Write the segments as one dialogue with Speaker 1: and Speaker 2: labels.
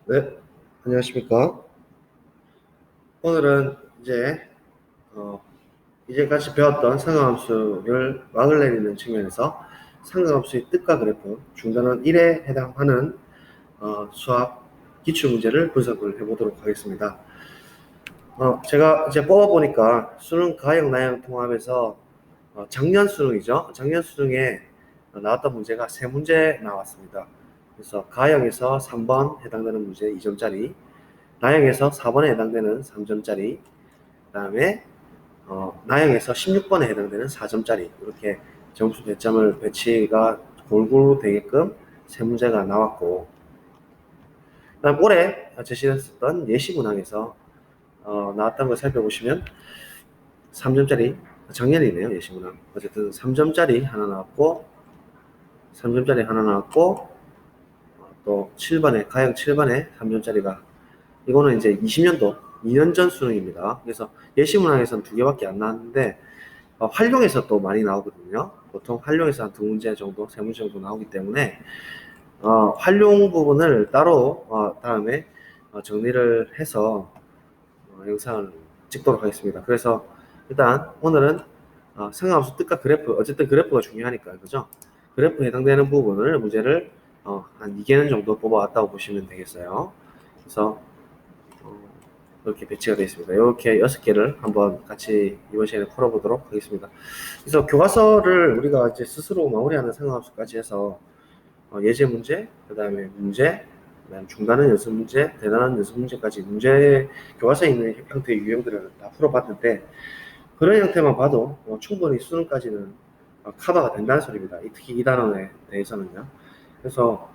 Speaker 1: 네, 안녕하십니까. 오늘은 어, 이제 같이 배웠던 상하함수를 막을 내리는 측면에서 상하함수의 뜻과 그래프, 중단원 1에 해당하는 수학 기출문제를 분석을 해보도록 하겠습니다. 제가 이제 뽑아보니까 수능 가형, 나형 통합에서 작년 수능이죠. 작년 수능에 나왔던 문제가 세 문제 나왔습니다. 그래서 가형에서 3번 해당되는 문제 2점짜리, 나형에서 4번에 해당되는 3점짜리, 그 다음에 나형에서 16번에 해당되는 4점짜리 이렇게 점수 배점을 배치가 골고루 되게끔 세 문제가 나왔고, 그다음 올해 제시했었던 예시 문항에서 나왔던 걸 살펴보시면 3점짜리, 작년이네요. 예시 문항. 어쨌든 3점짜리 하나 나왔고, 3점짜리 하나 나왔고, 또 7번에 가형 7번에 3점짜리가, 이거는 이제 20년도 2년 전 수능입니다. 그래서 예시 문항에서는 두 개밖에 안 나왔는데 활용에서 또 많이 나오거든요. 보통 활용에서 한 두 문제 정도, 세 문제 정도 나오기 때문에 활용 부분을 따로 다음에 정리를 해서 영상을 찍도록 하겠습니다. 그래서 일단 오늘은 상하함수 뜻과 그래프, 어쨌든 그래프가 중요하니까, 그죠? 그래프에 해당되는 부분을 문제를 한 2개는 정도 뽑아왔다고 보시면 되겠어요. 그래서 이렇게 배치가 되어 있습니다. 이렇게 6개를 한번 같이 이번 시간에 풀어보도록 하겠습니다. 그래서 교과서를 우리가 이제 스스로 마무리하는 상하함수까지 해서 예제 문제, 그 다음에 문제, 그다음 중단은 연습 문제, 대단한 연습 문제까지 문제 교과서에 있는 형태의 유형들을 다 풀어봤는데, 그런 형태만 봐도 충분히 수능까지는 커버가 된다는 소리입니다. 특히 이 단원에 대해서는요. 그래서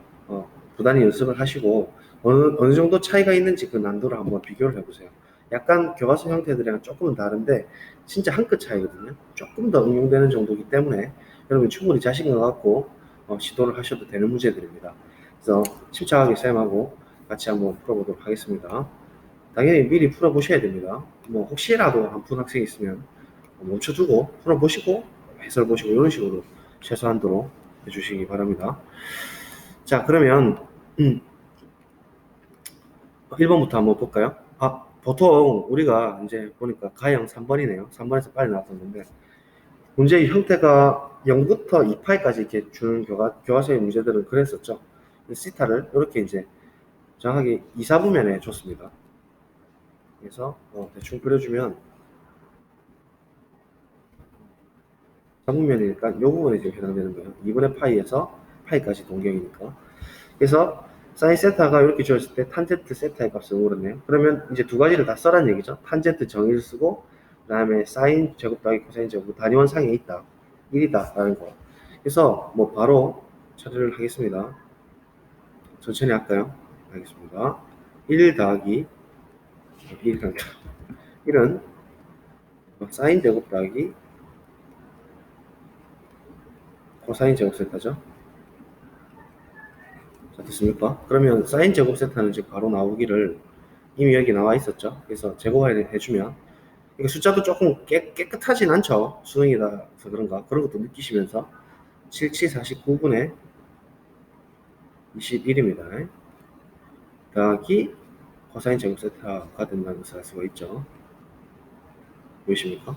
Speaker 1: 부단히 연습을 하시고 어느 정도 차이가 있는지 그 난도를 한번 비교를 해보세요. 약간 교과서 형태들이랑 조금은 다른데 진짜 한 끗 차이거든요. 조금 더 응용되는 정도이기 때문에 여러분 충분히 자신감 갖고 시도를 하셔도 되는 문제들입니다. 그래서 침착하게 쌤하고 같이 한번 풀어보도록 하겠습니다. 당연히 미리 풀어보셔야 됩니다. 뭐 혹시라도 안 푼 학생이 있으면 멈춰두고 풀어보시고 해설 보시고 이런 식으로 최소한도로 해주시기 바랍니다. 자, 그러면 1번부터 한번 볼까요? 보통 우리가 이제 보니까 가형 3번이네요. 3번에서 빨리 나왔던 건데, 문제의 형태가 0부터 2파이까지 이렇게 주는 교과서의 문제들은 그랬었죠. 시타를 이렇게 이제 정확하게 2, 4부면에 줬습니다. 그래서 대충 그려주면 4부면이니까 이 부분에 지금 해당되는 거예요. 2분의 파이에서 파이까지 동경이니까. 그래서 사인 세타가 이렇게 주어졌을 때 탄젠트 세타의 값을 물었네요. 그러면 이제 두 가지를 다 써라는 얘기죠. 탄젠트 정의를 쓰고, 그 다음에 사인 제곱 더하기 코사인 제곱 단위원상에 있다. 1이다 라는 거. 그래서 뭐 바로 처리를 하겠습니다. 천천히 할까요? 알겠습니다. 1 더하기 1은 사인 제곱 더하기 코사인 제곱 세타죠. 자, 됐습니까? 그러면 사인 제곱 세타는 지금 바로 나오기를 이미 여기 나와 있었죠. 그래서 제곱해주면 이거 숫자도 조금 깨끗하진 않죠. 수능이라서 그런가. 그런 것도 느끼시면서 7749분의 21입니다. 더하기 코사인 제곱 세타가 된다는 것을 알 수가 있죠. 보이십니까?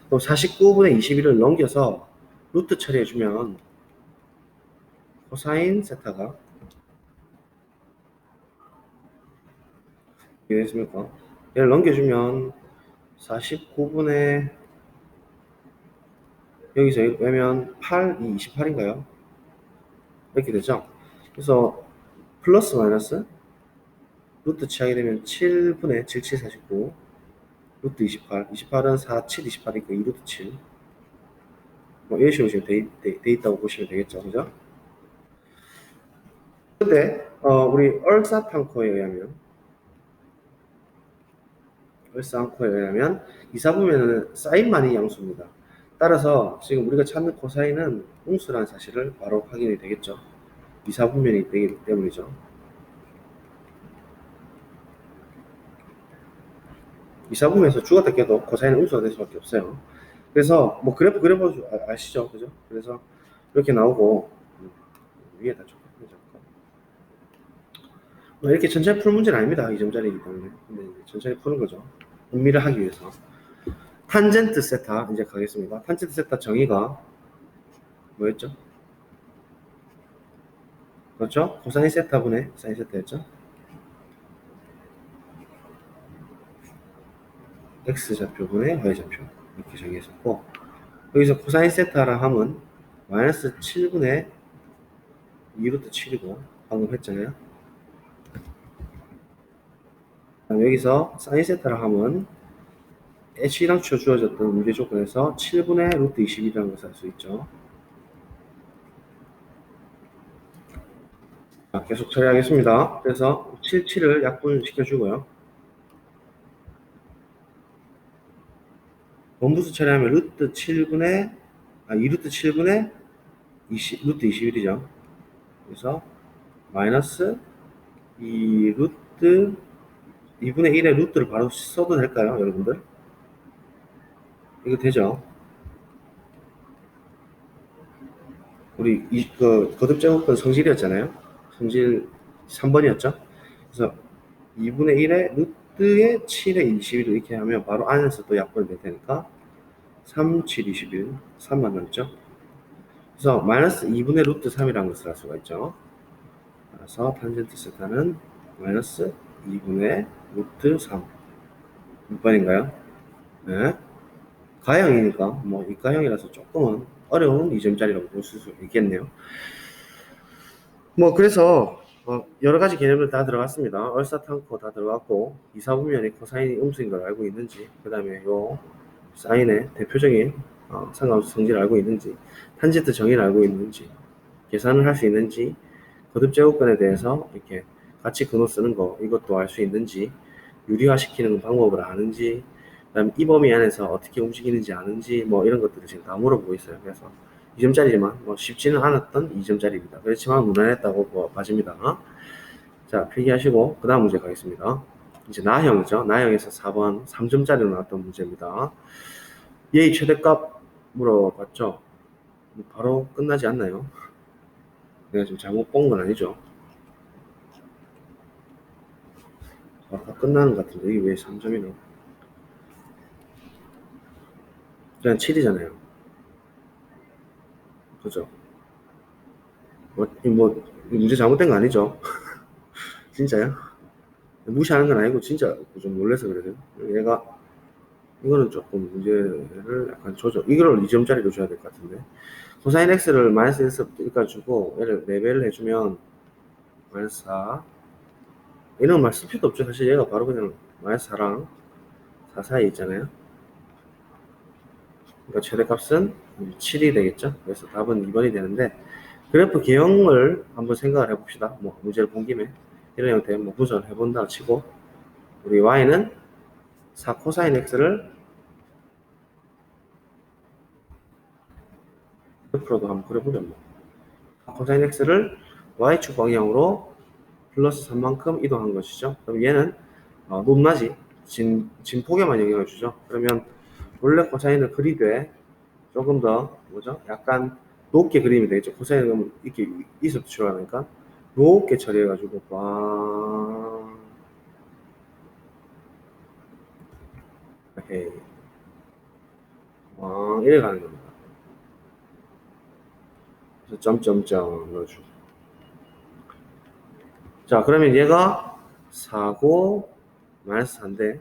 Speaker 1: 그럼 49분의 21을 넘겨서 루트 처리해주면 코사인 세타가 이해됐습니까? 얘를 넘겨주면 49분의 여기서 빼면 8, 2, 28인가요? 이렇게 되죠. 그래서 플러스 마이너스 루트 취하게 되면 7분의 7749 루트 28, 28은 4, 7, 28이니까 2루트 7. 뭐 이런 식으로 지금 돼 있다고 보시면 되겠죠. 그죠? 근데 우리 얼싸안코에 의하면 이사분면은 사인만이 양수입니다. 따라서 지금 우리가 찾는 코사인은 음수라는 사실을 바로 확인이 되겠죠. 이사분면이 되기 때문이죠. 이사분면에서 죽었다 깨도 코사인은 음수가 될 수밖에 없어요. 그래서 뭐 그래프 그려보죠. 아시죠? 그죠? 그래서 이렇게 나오고 위에다 좀 이렇게 천천히 푸는 문제는 아닙니다. 2점짜리이기 때문에. 근데 이제 천천히 푸는 거죠. 음미를 하기 위해서. 탄젠트 세타 이제 가겠습니다. 탄젠트 세타 정의가 뭐였죠? 그렇죠? 코사인 세타분의 사인 세타였죠? X좌표분의 Y좌표 이렇게 정의했었고, 여기서 코사인 세타라 함은 마이너스 7분의 2루트 7이고 방금 했잖아요. 여기서 사인 세타라 함은 H랑 주어졌던 문제 조건에서 7분의 루트 20이라는 것을 알 수 있죠. 자, 계속 처리하겠습니다. 그래서 77을 약분시켜주고요. 원부수 처리하면 루트 7분의 2루트 7분의 20, 루트 21이죠. 그래서 마이너스 2루트 2분의 1의 루트를 바로 써도 될까요, 여러분들? 이거 되죠? 우리 거듭 제곱근 성질이었잖아요. 성질 3번이었죠. 그래서 2분의 1의 루트의 7의 21을 이렇게 하면 바로 안에서 또 약분이 될 테니까 3, 7, 21, 3만 남죠. 그래서 마이너스 2분의 루트 3이라는 것을 알 수가 있죠. 그래서 탄젠트 세타는 마이너스 2분의 루트 3. 몇 번인가요? 네. 가형이니까 뭐 이가형이라서 조금은 어려운 2점짜리라고 볼 수 있겠네요. 뭐 그래서 여러 가지 개념들 다 들어갔습니다. 얼사탄코 다 들어갔고, 이사분면이 코사인이 음수인 걸 알고 있는지, 그 다음에 요 사인의 대표적인 상관함수 성질을 알고 있는지, 탄젠트 정의를 알고 있는지, 계산을 할 수 있는지, 거듭 제곱근에 대해서 이렇게 같이 근호 쓰는 거 이것도 알 수 있는지, 유리화시키는 방법을 아는지, 그다음 이 범위 안에서 어떻게 움직이는지 아는지, 뭐 이런 것들을 지금 다 물어보고 있어요. 그래서 2점짜리지만 뭐 쉽지는 않았던 2점짜리입니다. 그렇지만 무난했다고 봐집니다. 자, 필기하시고 그 다음 문제 가겠습니다. 이제 나형이죠. 나형에서 4번 3점짜리로 나왔던 문제입니다. 얘의 최대값 물어봤죠. 바로 끝나지 않나요? 내가 지금 잘못 본 건 아니죠. 아까 끝나는 것 같은데 이게 왜 3점이나? 그냥 7이잖아요. 그죠? 뭐 문제 잘못된 거 아니죠? 진짜요? 무시하는 건 아니고 진짜 좀 놀라서 그래요. 얘가 이거는 조금 문제를 약간 조절, 이거를 2점짜리로 줘야 될 것 같은데, 코사인 x를 마이너스 1에서부터 여기까지 주고 얘를 4배를 해주면 마이너스 4, 이런 말 쓸 필요도 없죠. 사실 얘가 바로 그냥 마이너스 4랑 4 사이에 있잖아요. 그러니까 최대값은 7이 되겠죠. 그래서 답은 2번이 되는데, 그래프 개형을 한번 생각을 해봅시다. 뭐 문제를 본 김에 이런 형태의 뭐 분석을 해본다 치고, 우리 y는 4 코사인 x를 그래프로도 한번 그려보죠. 뭐 4 코사인 x를 y축 방향으로 플러스 3만큼 이동한 것이죠. 그럼 얘는 높낮이 진폭에만 영향을 주죠. 그러면 원래 코사인을 그리되 조금 더 뭐죠? 약간 높게 그리면 되겠죠. 코사인은 이렇게 이습 치료하니까 높게 처리해가지고 빵 이렇게 빵 이래 가는 겁니다. 그래서 점점점 넣어주고. 자, 그러면 얘가 4고 마이너스 4인데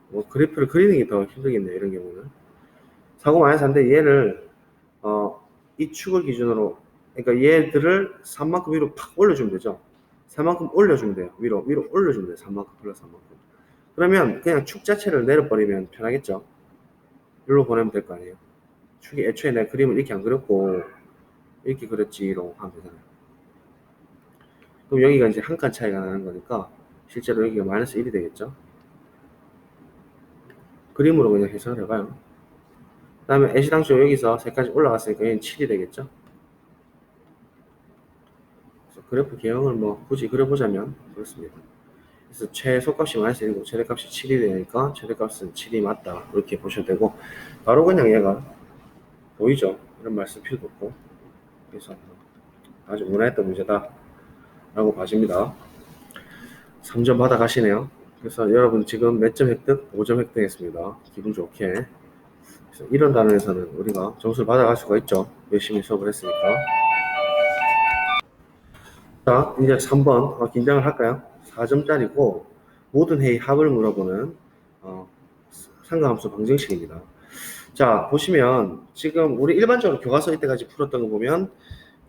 Speaker 1: 뭐 그래프를 그리는 게 더 힘들겠네요. 이런 경우는 4고 마이너스 4인데 얘를 이 축을 기준으로, 그러니까 얘들을 3만큼 위로 팍 올려주면 되죠. 3만큼 올려주면 돼요. 위로 올려주면 돼요. 3만큼 플러스 3만큼. 그러면 그냥 축 자체를 내려버리면 편하겠죠. 여기로 보내면 될 거 아니에요. 축이 애초에 내 그림을 이렇게 안 그렸고 이렇게 그렸지로 하면 되잖아요. 그럼 여기가 이제 한 칸 차이가 나는 거니까 실제로 여기가 마이너스 1이 되겠죠. 그림으로 그냥 해석을 해봐요. 그 다음에 애시당초 여기서 3까지 올라갔으니까 얘는 7이 되겠죠. 그래서 그래프 개형을 뭐 굳이 그려보자면 그렇습니다. 그래서 최소값이 마이너스 1이고 최대값이 7이 되니까 최대값은 7이 맞다, 이렇게 보셔도 되고, 바로 그냥 얘가 보이죠. 이런 말 쓸 필요도 없고. 그래서 아주 무난했던 문제다 라고 봐집니다. 3점 받아 가시네요. 그래서 여러분 지금 몇 점 획득? 5점 획득했습니다. 기분 좋게. 그래서 이런 단원에서는 우리가 점수를 받아갈 수가 있죠. 열심히 수업을 했으니까. 자, 이제 3번 긴장을 할까요? 4점짜리고 모든 회의 합을 물어보는 상가함수 방정식입니다. 자, 보시면 지금 우리 일반적으로 교과서 이때까지 풀었던 거 보면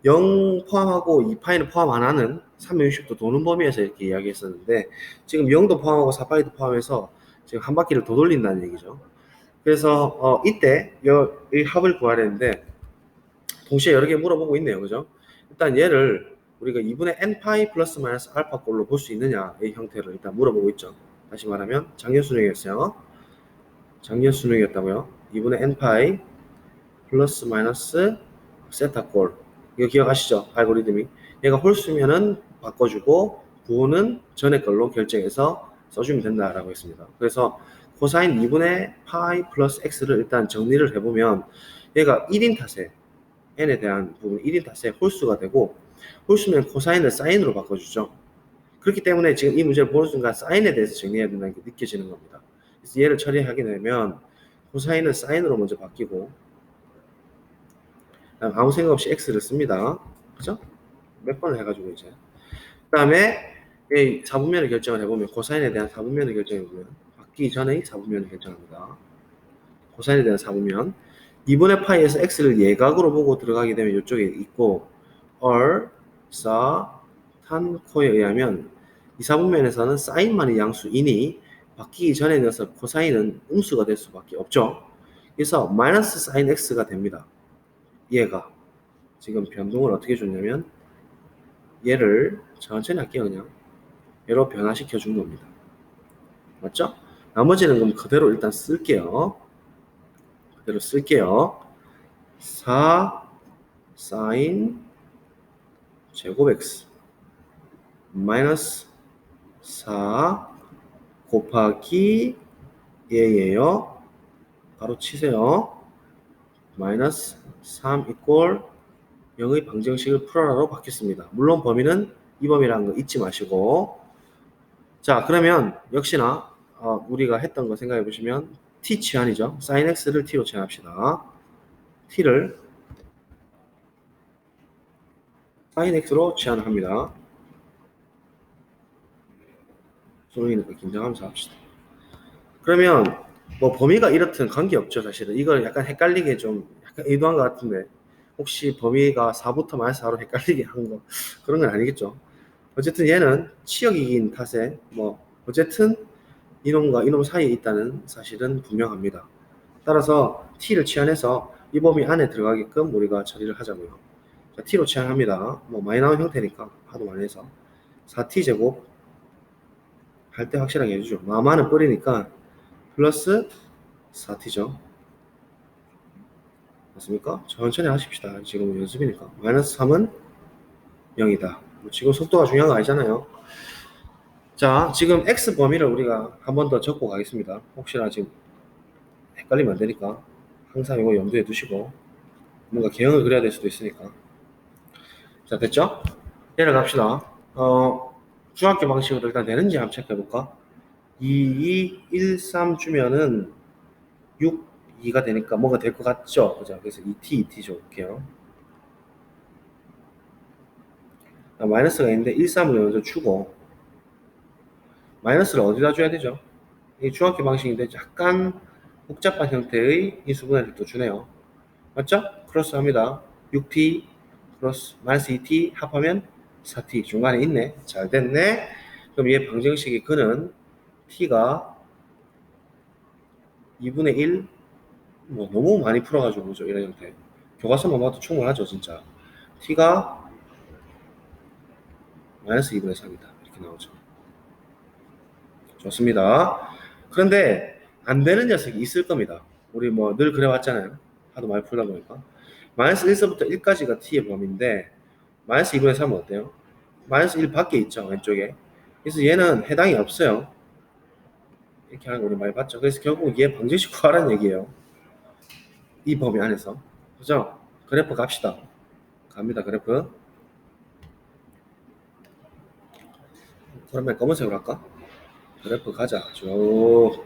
Speaker 1: 0 포함하고 2파이는 포함 안 하는 360도 도는 범위에서 이렇게 이야기했었는데 지금 0도 포함하고 4파이도 포함해서 지금 한 바퀴를 더 돌린다는 얘기죠. 그래서 이때 이 합을 구하려 했는데 동시에 여러 개 물어보고 있네요. 그죠? 일단 얘를 우리가 2분의 n파이 플러스 마이너스 알파 꼴로 볼 수 있느냐의 형태를 일단 물어보고 있죠. 다시 말하면 작년 수능이었어요. 작년 수능이었다고요. 2분의 n파이 플러스 마이너스 세타 꼴. 이거 기억하시죠? 알고리즘이. 얘가 홀수면은 바꿔주고 부호는 전에 걸로 결정해서 써주면 된다라고 했습니다. 그래서 코사인 2분의 파이 플러스 x를 일단 정리를 해보면 얘가 1인 탓에 n에 대한 부분 1인 탓에 홀수가 되고 홀수면 코사인을 사인으로 바꿔주죠. 그렇기 때문에 지금 이 문제를 보는 순간 사인에 대해서 정리해야 된다는 게 느껴지는 겁니다. 그래서 얘를 처리하게 되면 코사인은 사인으로 먼저 바뀌고 아무 생각 없이 x를 씁니다. 그죠? 몇 번을 해가지고 이제 그 다음에 이 4분면을 결정을 해보면 코사인에 대한 4분면을 결정해보면 바뀌기 전에 4분면을 결정합니다. 코사인에 대한 4분면 2분의 파이에서 x를 예각으로 보고 들어가게 되면 이쪽에 있고 얼, 사, 탄, 코에 의하면 이 4분면에서는 사인만이 양수이니 바뀌기 전에 넣어서 코사인은 음수가 될 수밖에 없죠. 그래서 마이너스 사인 x가 됩니다. 얘가 지금 변동을 어떻게 줬냐면 얘를 천천히 할게요. 그냥 얘로 변화시켜 준 겁니다. 맞죠? 나머지는 그럼 그대로 일단 쓸게요. 그대로 쓸게요. 4 사인 제곱 x 마이너스 4 곱하기 얘예요. 바로 치세요. 마이너스 3 이꼴 0의 방정식을 풀어라로 바뀌었습니다. 물론 범위는 이 범위라는 거 잊지 마시고 자 그러면 역시나 우리가 했던 거 생각해 보시면 t 치환이죠. sin x를 t로 치환합시다. t를 sin x로 치환을 합니다. 수능이니까 긴장하면서 합시다. 그러면 뭐 범위가 이렇든 관계없죠. 사실은 이걸 약간 헷갈리게 좀 약간 의도한 것 같은데 혹시 범위가 4부터 마이너스 4로 헷갈리게 한 거 그런 건 아니겠죠. 어쨌든 얘는 치역이긴 탓에 뭐 어쨌든 이놈과 이놈 사이에 있다는 사실은 분명합니다. 따라서 t를 치환해서 이 범위 안에 들어가게끔 우리가 처리를 하자고요. 자, t로 치환합니다. 뭐 많이 나온 형태니까 하도 많이 해서 4t 제곱 할 때 확실하게 해주죠. 마마는 뿌리니까 플러스 4t죠. 맞습니까? 천천히 하십시다. 지금 연습이니까. 마이너스 3은 0이다. 지금 속도가 중요한 거 아니잖아요. 자, 지금 x 범위를 우리가 한 번 더 적고 가겠습니다. 혹시나 지금 헷갈리면 안 되니까 항상 이거 염두에 두시고 뭔가 개형을 그려야 될 수도 있으니까. 자, 됐죠? 내려갑시다. 중학교 방식으로 일단 되는지 한번 체크해볼까? 2, 2, 1, 3 주면은 6, 2가 되니까 뭔가 될 것 같죠? 그죠? 그래서 2t, 2t 줘볼게요. 마이너스가 있는데 1, 3을 먼저 주고 마이너스를 어디다 줘야 되죠? 이 중학교 방식인데 약간 복잡한 형태의 인수분해를 또 주네요. 맞죠? 크로스 합니다. 6t 플러스 마이너스 2t 합하면 4t 중간에 있네. 잘 됐네. 그럼 얘 방정식이 그는 t가 2분의 1 뭐 너무 많이 풀어가지고 그죠? 이런 형태. 교과서만 봐도 충분하죠 진짜. t가 마이너스 2분의 3이다. 이렇게 나오죠. 좋습니다. 그런데 안 되는 녀석이 있을 겁니다. 우리 뭐 늘 그래왔잖아요. 하도 많이 풀다 보니까. 마이너스 1서부터 1까지가 t의 범위인데 마이너스 2분의 3은 어때요? 마이너스 1 밖에 있죠. 왼쪽에. 그래서 얘는 해당이 없어요. 이렇게 하는 거 우리 많이 봤죠. 그래서 결국 얘 방정식 구하라는 얘기예요. 이 범위 안에서. 그죠? 그래프 갑시다. 갑니다. 그래프. 그러면 검은색으로 할까? 그래프 가자. 쭉.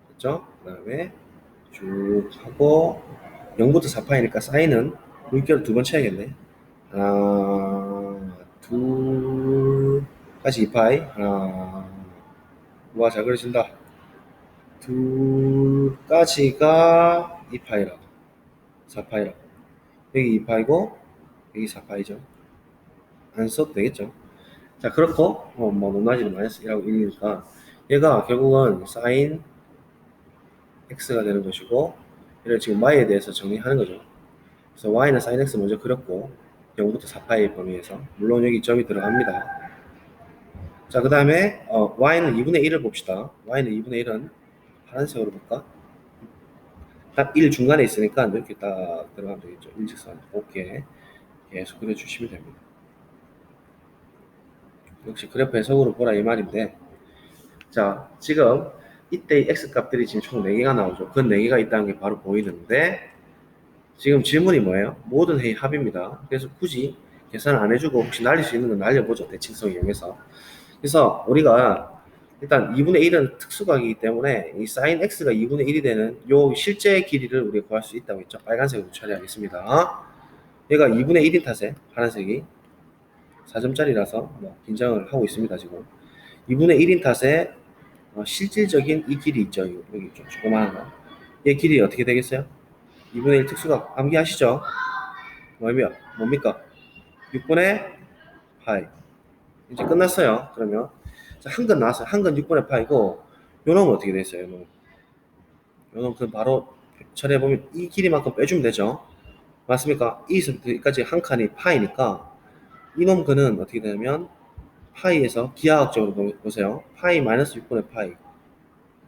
Speaker 1: 됐죠? 그 다음에 쭉 하고 0부터 4파이니까 사인은 물결을 2번 쳐야겠네. 하나, 둘, 다시 2파이. 하나, 와, 잘 그려진다. 둘까지가 2파이라고. 4파이라고. 여기 2파이고, 여기 4파이죠. 안 써도 되겠죠. 자, 그렇고, 뭐, 높낮이는 마이너스 1하고 1이니까, 얘가 결국은 사인 x가 되는 것이고, 얘를 지금 y에 대해서 정리하는 거죠. 그래서 y는 sin x 먼저 그렸고, 0부터 4파이 범위에서. 물론 여기 점이 들어갑니다. 자, 그 다음에, y는 2분의 1을 봅시다. y는 2분의 1은 파란색으로 볼까? 딱 1 중간에 있으니까 이렇게 딱 들어가면 되겠죠. 일직선. 곱게 계속 그려주시면 됩니다. 역시 그래프 해석으로 보라 이 말인데, 자, 지금 이때 x 값들이 지금 총 4개가 나오죠. 그 4개가 있다는 게 바로 보이는데, 지금 질문이 뭐예요? 모든 회의 합입니다. 그래서 굳이 계산을 안 해주고 혹시 날릴 수 있는 건 날려보죠. 대칭성 이용해서. 그래서 우리가 일단 2분의 1은 특수각이기 때문에 이 sin x가 2분의 1이 되는 요 실제 길이를 우리가 구할 수 있다고 했죠. 빨간색으로 처리하겠습니다. 얘가 2분의 1인 탓에 파란색이 4점짜리라서 뭐 긴장을 하고 있습니다. 지금 2분의 1인 탓에 실질적인 이 길이 있죠. 여기 좀 조그마한 거. 얘 길이 어떻게 되겠어요? 2분의 1 특수각 암기하시죠? 뭡니까? 6분의 파이. 이제 끝났어요. 그러면 한근 나왔어요. 한근 6분의 파이고 요 놈은 어떻게 돼 있어요? 요 놈은 그 바로 처리해보면 이 길이만큼 빼주면 되죠. 맞습니까? 이서부터 여기까지 한 칸이 파이니까 이놈 근은 어떻게 되냐면 파이에서 기하학적으로 보세요. 파이 마이너스 6분의 파이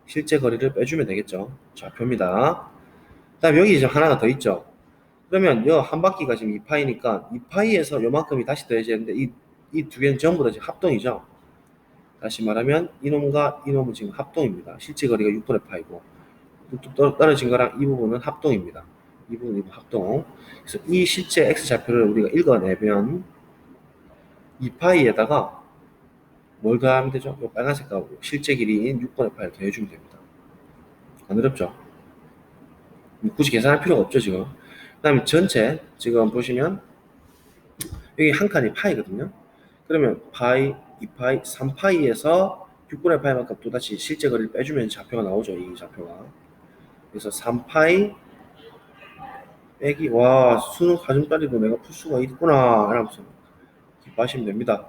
Speaker 1: 실제 거리를 빼주면 되겠죠. 좌표입니다. 그 다음 여기 이제 하나가 더 있죠. 그러면 요 한 바퀴가 지금 2파이니까 2파이에서 요만큼이 다시 더해져야 되는데 이 두 개는 전부 다 지금 합동이죠. 다시 말하면 이놈과 이놈은 지금 합동입니다. 실제 거리가 6분의 파이고 뚝뚝 떨어진 거랑 이 부분은 합동입니다. 이 부분이 합동. 그래서 이 실제 x좌표를 우리가 읽어내면 2파이에다가 뭘 더하면 되죠? 이 빨간색 값 실제 길이인 6분의 파이를 더해주면 됩니다. 안 어렵죠? 굳이 계산할 필요가 없죠 지금. 그 다음에 전체 지금 보시면 여기 한 칸이 파이거든요. 그러면 파이, 2파이, 3파이에서 6분의 파이만큼 또다시 실제 거리를 빼주면 좌표가 나오죠. 이 좌표가. 그래서 3파이 빼기 와 수능 가정따리도 내가 풀 수가 있구나 이러면서 기뻐하시면 됩니다.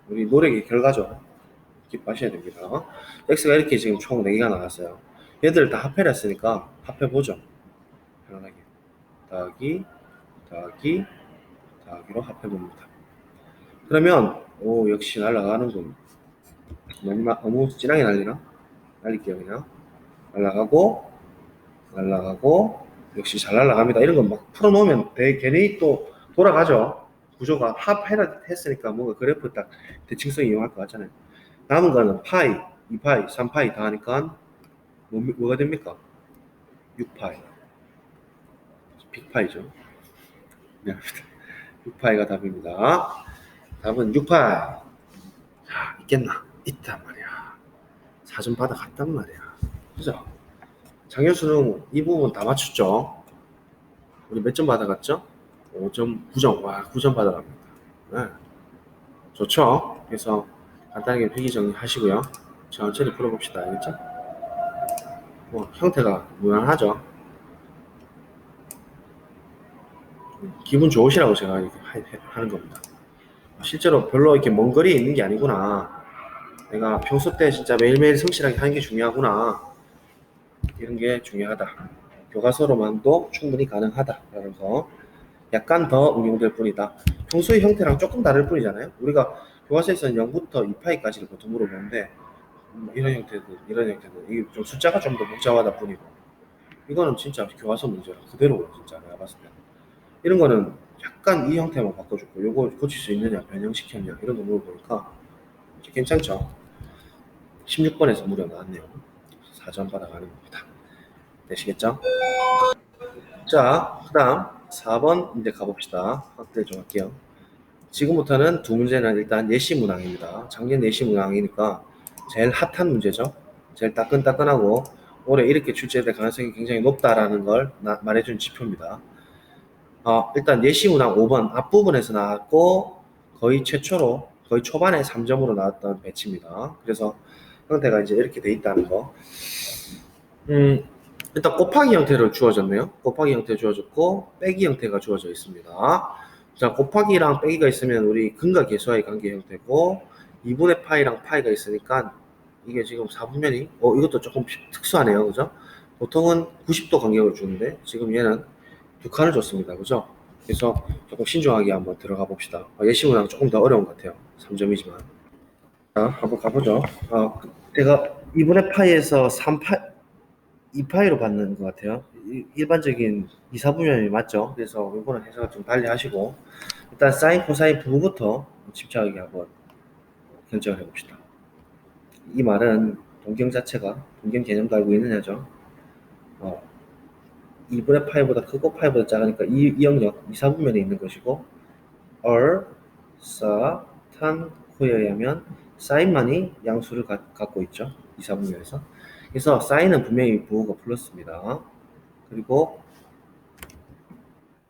Speaker 1: 우리 노력의 결과죠. 기뻐하셔야 됩니다. x가 이렇게 지금 총 4개가 나왔어요. 얘들 다 합해를 했으니까 합해보죠. 편안하게 더하기 더하기 더하기로 합해봅니다. 그러면 오 역시 날아가는군. 너무 진하게 날리나? 날릴게요 그냥. 날아가고 역시 잘 날아갑니다. 이런 건 막 풀어놓으면 괜히 또 돌아가죠. 구조가 합해라 했으니까 뭔가 그래프 딱 대칭성 이용할 것 같잖아요. 남은 거는 파이, 2파이, 3파이 다 하니까 뭐가 됩니까? 6파이. 빅파이죠. 미안합니다. 6파이가 답입니다. 답은 6파이. 자, 있겠나? 있단 말이야. 4점 받아갔단 말이야. 그죠? 작년 수능 이 부분 다 맞췄죠? 우리 몇 점 받아갔죠? 5점, 9점. 와, 9점 받아갑니다. 네. 좋죠? 그래서 간단하게 필기 정리하시고요. 천천히 풀어봅시다. 알겠죠? 뭐 형태가 무난하죠? 기분 좋으시라고 제가 이렇게 하는 겁니다. 실제로 별로 이렇게 먼 거리에 있는 게 아니구나. 내가 평소 때 진짜 매일매일 성실하게 하는 게 중요하구나. 이런 게 중요하다. 교과서로만도 충분히 가능하다라는 거. 약간 더 응용될 뿐이다. 평소의 형태랑 조금 다를 뿐이잖아요. 우리가 교과서에서는 0부터 2파이까지를 보통 물어보는데 이런 형태든 이게 좀 숫자가 좀 더 복잡하다 뿐이고 이거는 진짜 교과서 문제라 그대로 진짜 내가 봤을 때 이런 거는 약간 이 형태만 바꿔줬고 요거 고칠 수 있느냐 변형시켰냐 이런 거 물어보니까 괜찮죠. 16번에서 무려 나왔네요. 4점 받아가는 겁니다. 되시겠죠? 자, 그 다음 4번 이제 가봅시다. 확대 좀 할게요. 지금부터는 두 문제는 일단 예시 문항입니다. 작년 예시 문항이니까 제일 핫한 문제죠. 제일 따끈따끈하고 올해 이렇게 출제될 가능성이 굉장히 높다라는 걸 말해준 지표입니다. 일단 예시 문항 5번 앞부분에서 나왔고 거의 최초로 거의 초반에 3점으로 나왔던 배치입니다. 그래서 형태가 이제 이렇게 돼 있다는 거. 일단 곱하기 형태로 주어졌네요. 곱하기 형태 주어졌고 빼기 형태가 주어져 있습니다. 자, 곱하기랑 빼기가 있으면 우리 근과 계수와의 관계 형태고 2분의 파이랑 파이가 있으니까 이게 지금 4분면이 이것도 조금 특수하네요. 그죠? 보통은 90도 간격을 주는데 지금 얘는 두 칸을 줬습니다. 그죠? 그래서 조금 신중하게 한번 들어가 봅시다. 예시 문항 조금 더 어려운 것 같아요. 3점이지만. 자, 한번 가보죠. 제가 2분의 파이에서 3파, 2파이로 받는 것 같아요. 일반적인 2, 4분면이 맞죠? 그래서 이거는 해석을 좀 달리 하시고 일단 사인, 코사인 부부부터 집착하게 한번 결정을 해봅시다. 이 말은 동경 자체가 동경 개념도 알고 있느냐죠. 2분의 파이보다 크고 파이보다 작으니까 이 영역 2, 4분면에 있는 것이고 얼, 사, 탄, 코에 의하면 사인만이 양수를 갖고 있죠. 2, 4분면에서. 그래서 사인은 분명히 부호가 플러스입니다. 그리고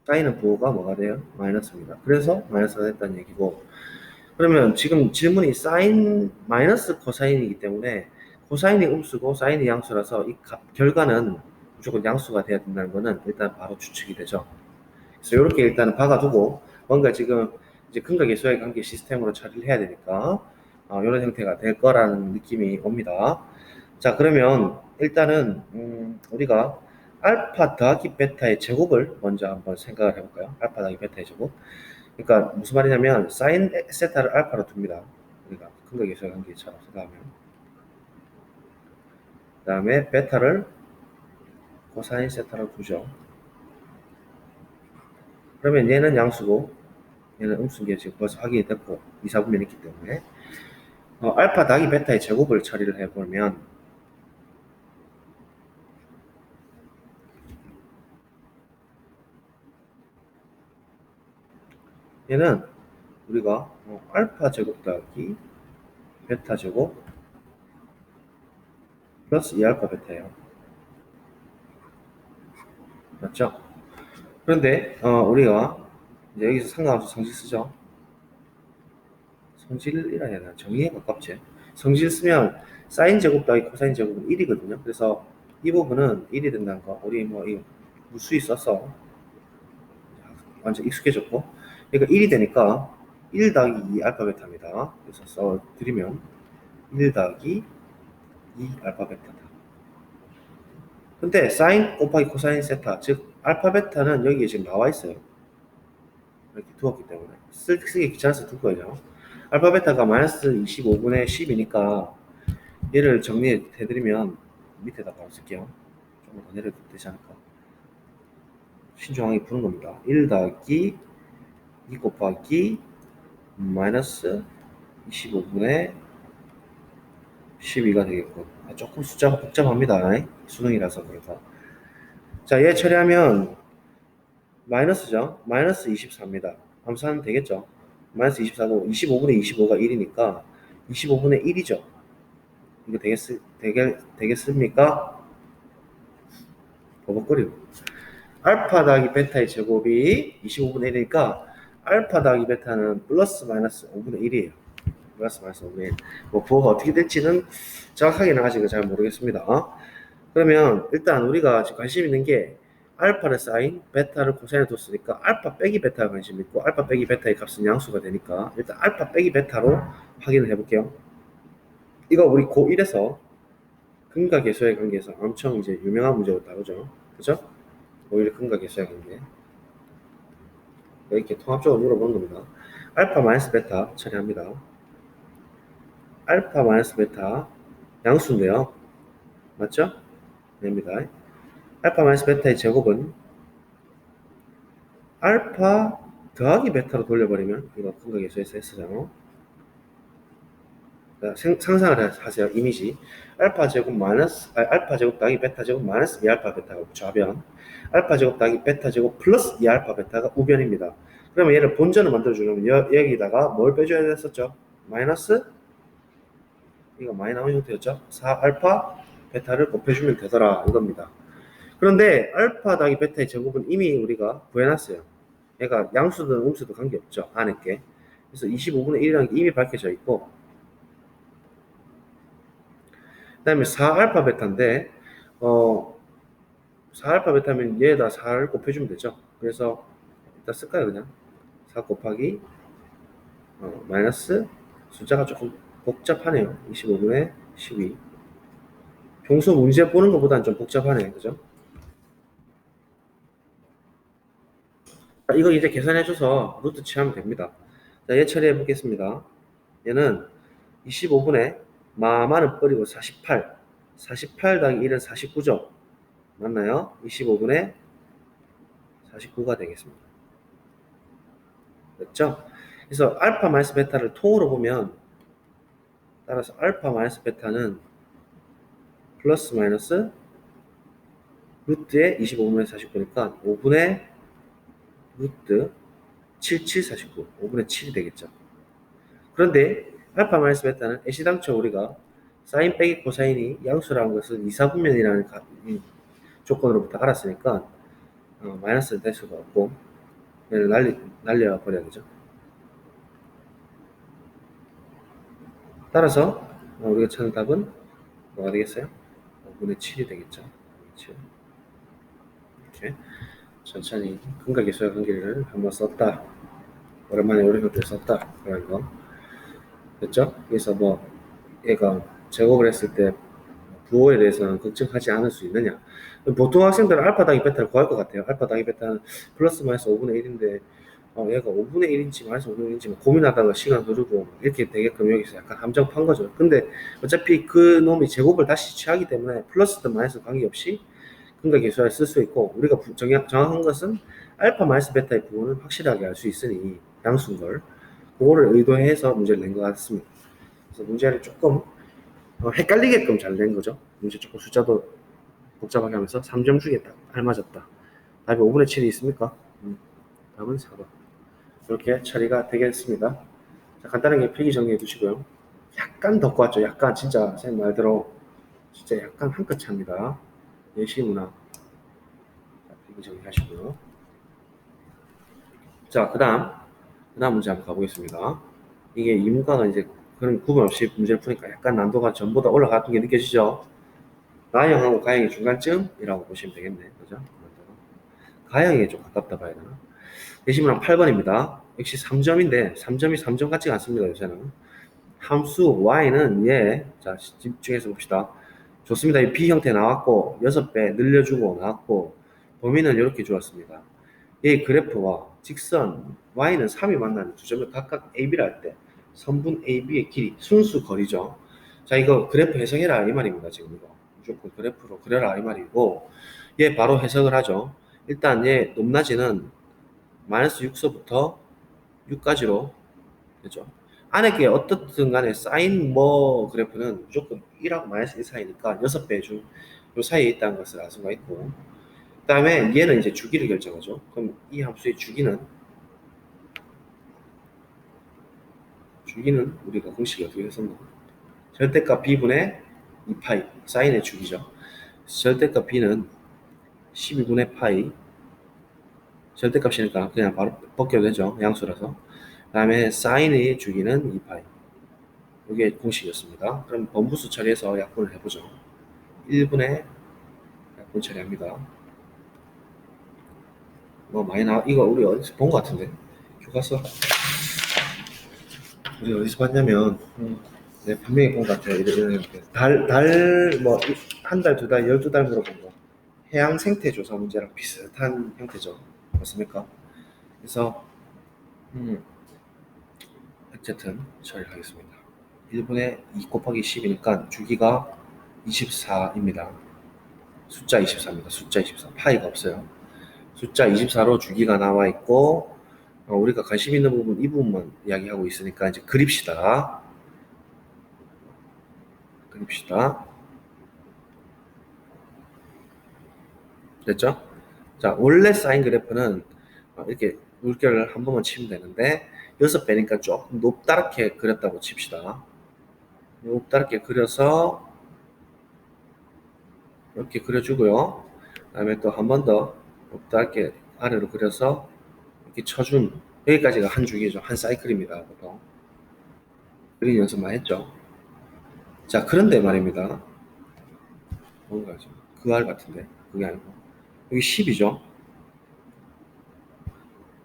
Speaker 1: 사인은 부호가 뭐가 돼요? 마이너스입니다. 그래서 마이너스가 됐다는 얘기고 그러면 지금 질문이 사인 마이너스 코사인이기 때문에 코사인이 음수고 사인이 양수라서 이 결과는 무조건 양수가 돼야 된다는 거는 일단 바로 추측이 되죠. 그래서 이렇게 일단은 박아두고 뭔가 지금 이제 근과 계수와의 관계 시스템으로 처리를 해야 되니까 이런 형태가 될 거라는 느낌이 옵니다. 자, 그러면 일단은 우리가 알파 더하기 베타의 제곱을 먼저 한번 생각을 해볼까요? 알파 더하기 베타의 제곱. 그러니까 무슨 말이냐면 사인 세타를 알파로 둡니다. 우리가 근과 계수와의 관계처럼 생각하면. 그 다음에 베타를 코사인 세타로 두죠. 그러면 얘는 양수고 얘는 음수인 게 지금 벌써 확인이 됐고 2, 4분면이 있기 때문에 알파 더하기 베타의 제곱을 처리를 해보면 얘는 우리가 알파 제곱 더하기 베타 제곱 플러스 2알파 베타예요. 맞죠? 그런데 우리가 이제 여기서 상관함수 성질 쓰죠. 성질이라 해야 되나? 정의에 가깝지. 성질 쓰면 사인 제곱 더하기 코사인 제곱은 1이거든요. 그래서 이 부분은 1이 된다는 거. 우리 뭐 이 무수히 써서 완전 익숙해졌고 그러니까 1이 되니까 1 더하기 2 알파 베타입니다. 그래서 써드리면 1 더하기 2 알파 베타다. 근데 사인 곱하기 코사인 세타 즉 알파 베타는 여기에 지금 나와 있어요. 이렇게 두었기 때문에 쓰기 귀찮아서 둘 거예요. 알파 베타가 마이너스 25분의 10이니까 얘를 정리해드리면 밑에다 바로 쓸게요. 조금 더 내려도 되지 않을까. 신중하게 푸는 겁니다. 1 더하기 2 곱하기 마이너스 25분의 12가 되겠고 조금 숫자가 복잡합니다. 수능이라서 그래서 자, 얘 처리하면 마이너스죠. 마이너스 24입니다. 함수하면 되겠죠. 마이너스 24고 25분의 25가 1이니까 25분의 1이죠. 이거 되겠습니까? 버벅거리고 알파 더하기 베타의 제곱이 25분의 1이니까 알파 더하기 베타는 플러스 마이너스 5분의 1이에요. 플러스 마이너스 5분의 1. 뭐 부호가 어떻게 될지는 정확하게는 아직은 잘 모르겠습니다. 그러면 일단 우리가 지금 관심 있는 게 알파를 사인, 베타를 코사인을 뒀으니까 알파 빼기 베타가 관심 있고 알파 빼기 베타의 값은 양수가 되니까 일단 알파 빼기 베타로 확인을 해볼게요. 이거 우리 고1에서 근과 계수의 관계에서 엄청 이제 유명한 문제로 다루죠. 그죠? 고1 근과 계수의 관계. 이렇게 통합적으로 물어보는 겁니다. 알파 마이너스 베타 처리합니다. 알파 마이너스 베타 양수인데요. 맞죠? 됩니다. 알파 마이너스 베타의 제곱은 알파 더하기 베타로 돌려버리면 이거 근과 계수에서 했었잖아요. 상상을 하세요. 이미지 알파 제곱 알파 제곱 더하기 베타 제곱 마이너스 2알파 베타가 좌변 알파 제곱 더하기 베타 제곱 플러스 2알파 베타가 우변입니다. 그러면 얘를 본전을 만들어주려면 여기다가 뭘 빼줘야 됐었죠? 마이너스, 이거 많이 나온 형태였죠? 4알파 베타를 곱해주면 되더라 이겁니다. 그런데 알파 더하기 베타의 제곱은 이미 우리가 구해놨어요. 얘가 양수든 음수든 관계없죠. 안에 게. 그래서 25분의 1이라는 게 이미 밝혀져 있고, 그 다음에 4알파 베타인데 4알파 베타면 얘에다 4를 곱해주면 되죠. 그래서 일단 쓸까요 그냥? 4 곱하기 마이너스, 숫자가 조금 복잡하네요. 25분의 12. 평소 문제 보는 것보다는 좀 복잡하네, 그죠? 이거 이제 계산해줘서 루트 취하면 됩니다. 자, 얘 처리해 보겠습니다. 얘는 25분에 마마는 버리고 48. 48 더하기 1은 49죠. 맞나요? 25분에 49가 되겠습니다. 됐죠? 그래서 알파 마이너스 베타를 통으로 보면, 따라서 알파 마이너스 베타는 플러스 마이너스 루트에 25분의 49니까 5분의 루트 77, 49. 5분의 7이 되겠죠. 그런데 알파 마이너스 베타는 애시당초 우리가 사인 빼기 코사인이 양수라는 것을 이사분면이라는 조건으로부터 알았으니까 마이너스는 될 수가 없고 얘를 날려버려야 되죠. 따라서 우리가 찾는 답은 뭐가 되겠어요? 5분의 7이 되겠죠. 7. 이렇게 천천히 근각계수와 관계를 한번 썼다. 오랜만에 이런 것들 썼다. 그런 거. 됐죠? 그래서 뭐 얘가 제곱을 했을 때 부호에 대해서는 걱정하지 않을 수 있느냐. 보통 학생들은 알파 더하기 베타를 구할 것 같아요. 알파 더하기 베타는 플러스 마이너스 5분의 1인데 얘가 5분의 1인지 마이너스 5분의 1인지 고민하다가 시간 흐르고 이렇게 되게끔 여기서 약간 함정판 거죠. 근데 어차피 그 놈이 제곱을 다시 취하기 때문에 플러스든 마이너스 관계없이 근각계수를 쓸 수 있고, 우리가 정확한 것은 알파 마이너스 베타의 부호는 확실하게 알 수 있으니 양수인 걸 그거를 의도해서 문제를 낸 것 같습니다. 그래서 문제를 조금 헷갈리게끔 잘 낸 거죠. 문제 조금 숫자도 복잡하게 하면서 3점 주겠다. 알맞았다. 답이 5분의 7이 있습니까? 답은 4번. 이렇게 처리가 되겠습니다. 자, 간단하게 필기 정리해 두시고요. 약간 덮고 왔죠. 약간 진짜 선생님 말대로 진짜 약간 한 끗 차입니다. 예시문화. 필기 정리하시고요. 자, 그 다음 문제 한번 가보겠습니다. 이게 이문과가 이제 그런 구분 없이 문제를 푸니까 약간 난도가 전보다 올라갔던 게 느껴지죠? 나형하고 가형의 중간쯤이라고 보시면 되겠네. 그죠? 가형에 좀 가깝다 봐야 되나? 예시문항 8번입니다. 역시 3점인데 3점이 3점 같지가 않습니다. 요새는. 함수 y는 자, 집중해서 봅시다. 좋습니다. 이 b 형태 나왔고 6배 늘려주고 나왔고 범위는 이렇게 주었습니다. 이 그래프와 직선 y는 3이 만나는 두 점을 각각 AB를 할 때 선분 AB의 길이 순수 거리죠. 자, 이거 그래프 해석해라 이 말입니다. 지금 이거 무조건 그래프로 그려라 이 말이고, 얘 바로 해석을 하죠. 일단 얘 높낮이는 마이너스 6서부터 6까지로 되죠. 안에 게 어떻든 간에 사인 그래프는 무조건 1하고 마이너스 1 사이니까 6배 중 요 사이에 있다는 것을 알 수가 있고, 그 다음에 얘는 이제 주기를 결정하죠. 그럼 이 함수의 주기는 우리가 공식이 어떻게 했었나? 절대값 b분의 2파이 사인의 주기죠. 절대값 b는 12분의 파이, 절대값이니까 그냥 바로 벗겨도 되죠. 양수라서. 그 다음에 사인의 주기는 2파이. 이게 공식이었습니다. 그럼 번부수 처리해서 약분을 해보죠. 1분의 약분 처리합니다. 많이 이거 우리 어디서 본 것 같은데? 교과서? 우리 어디서 봤냐면, 네, 분명히 본 것 같아요. 이런 형태. 한 달, 두 달, 12달 물어본 거. 해양 생태 조사 문제랑 비슷한 형태죠. 맞습니까? 그래서, 어쨌든 처리하겠습니다. 1분의 2 곱하기 10이니까 주기가 24입니다. 숫자 24입니다. 숫자 24. 파이가 없어요. 숫자 24로 주기가 나와 있고, 우리가 관심 있는 부분 이 부분만 이야기하고 있으니까 이제 그립시다. 됐죠? 자, 원래 사인 그래프는 이렇게 물결을 한 번만 치면 되는데 6배니까 조금 높다랗게 그렸다고 칩시다. 높다랗게 그려서 이렇게 그려주고요. 그 다음에 또 한 번 더 높다랗게 아래로 그려서 이렇게 쳐준, 여기까지가 한 주기죠. 한 사이클입니다. 보통 그린 연습만 했죠. 자, 그런데 말입니다. 뭔가 좀 그 알 같은데 그게 아니고 여기 10이죠.